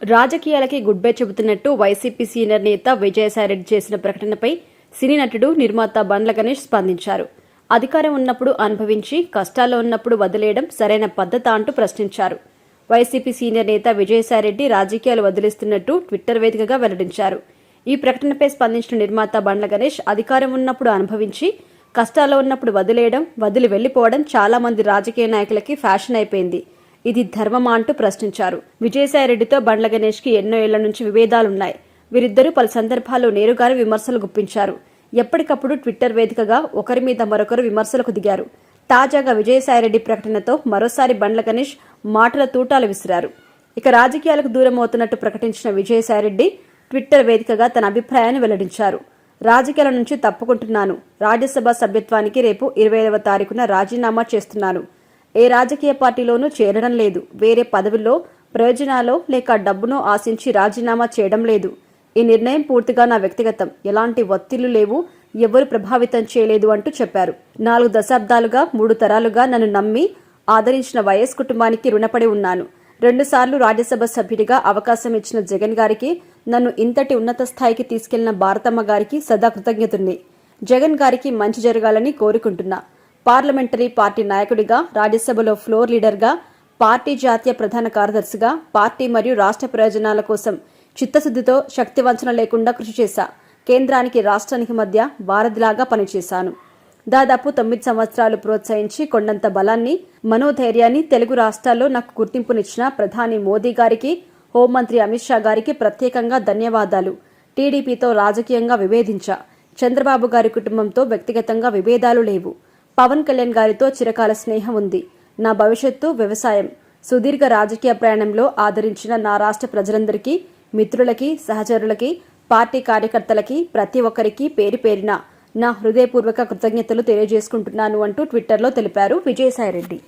రాజకీయాలకి good bye చెబుతున్నట్టు YCP senior నేత విజయసాయిరెడ్డి చేసిన ప్రకటనపై సినీ నటుడు నిర్మాత బండ్ల గణేష్ స్పందించారు. అధికారం ఉన్నప్పుడు అనుభవించి కష్టాల్లో ఉన్నప్పుడు వదిలేయడం సరైన పద్ధతా అంటూ ప్రశ్నించారు. వైసీపీ సీనియర్ నేత విజయసాయిరెడ్డి రాజకీయాలు వదిలిస్తున్నట్టు ట్విట్టర్ వేదికగా వెల్లడించారు. ఈ ప్రకటనపై స్పందించిన నిర్మాత బండ్ల గణేష్ అధికారం ఉన్నప్పుడు అనుభవించి కష్టాల్లో ఉన్నప్పుడు వదిలేయడం, వదిలి వెళ్లిపోవడం చాలా మంది రాజకీయ నాయకులకి ఫ్యాషన్ అయిపోయింది. ఇది ధర్మమా అంటూ ప్రశ్నించారు. విజయసాయిరెడ్డితో బండ్ల గణేష్ కి ఎన్నో ఏళ్ల నుంచి విభేదాలున్నాయి. వీరిద్దరూ పలు సందర్భాల్లో నేరుగానే విమర్శలు గుప్పించారు. ఎప్పటికప్పుడు ట్విట్టర్ వేదికగా ఒకరి మీద మరొకరు విమర్శలకు దిగారు. తాజాగా విజయసాయిరెడ్డి ప్రకటనతో మరోసారి బండ్ల గణేష్ మాటల తూటాలు విసిరారు. ఇక రాజకీయాలకు దూరం అవుతున్నట్టు ప్రకటించిన విజయసాయిరెడ్డి ట్విట్టర్ వేదికగా తన అభిప్రాయాన్ని వెల్లడించారు. రాజకీయాల నుంచి తప్పుకుంటున్నాను. రాజ్యసభ సభ్యత్వానికి రేపు 25వ తారీఖున రాజీనామా చేస్తున్నాను. ఏ రాజకీయ పార్టీలోనూ చేరడం లేదు. వేరే పదవుల్లో, ప్రయోజనాలో లేక డబ్బునో ఆశించి రాజీనామా చేయడం లేదు. ఈ నిర్ణయం పూర్తిగా నా వ్యక్తిగతం. ఎలాంటి ఒత్తిళ్లు లేవు. ఎవరు ప్రభావితం చేయలేదు అంటూ చెప్పారు. 4 దశాబ్దాలుగా 3 తరాలుగా నన్ను నమ్మి ఆదరించిన వైఎస్ కుటుంబానికి రుణపడి ఉన్నాను. 2 సార్లు రాజ్యసభ సభ్యుడిగా అవకాశం ఇచ్చిన జగన్ గారికి, నన్ను ఇంతటి ఉన్నత స్థాయికి తీసుకెళ్లిన భారతమ్మ గారికి సదా కృతజ్ఞతుణ్ణి. జగన్ గారికి మంచి జరగాలని కోరుకుంటున్నా. పార్లమెంటరీ పార్టీ నాయకుడిగా, రాజ్యసభలో ఫ్లోర్ లీడర్గా, పార్టీ జాతీయ ప్రధాన కార్యదర్శిగా పార్టీ మరియు రాష్ట్ర ప్రయోజనాల కోసం చిత్తశుద్దితో శక్తివంచన లేకుండా కృషి చేశా. కేంద్రానికి, రాష్ట్రానికి మధ్య వారధిలాగా పనిచేశాను. దాదాపు 9 సంవత్సరాలు ప్రోత్సహించి కొండంత బలాన్ని, మనోధైర్యాన్ని తెలుగు రాష్ట్రాల్లో నాకు గుర్తింపునిచ్చిన ప్రధాని మోదీ గారికి, హోంమంత్రి అమిత్ షా గారికి ప్రత్యేకంగా ధన్యవాదాలు. టీడీపీతో రాజకీయంగా విభేదించా. చంద్రబాబు గారి కుటుంబంతో వ్యక్తిగతంగా విభేదాలు లేవు. పవన్ కళ్యాణ్ గారితో చిరకాల స్నేహం ఉంది. నా భవిష్యత్తు వ్యవసాయం. సుదీర్ఘ రాజకీయ ప్రయాణంలో ఆదరించిన నా రాష్ట్ర ప్రజలందరికీ, మిత్రులకి, సహచరులకి, పార్టీ కార్యకర్తలకి, ప్రతి ఒక్కరికి పేరు పేరిన నా హృదయపూర్వక కృతజ్ఞతలు తెలియజేసుకుంటున్నాను అంటూ ట్విట్టర్లో తెలిపారు విజయసాయిరెడ్డి.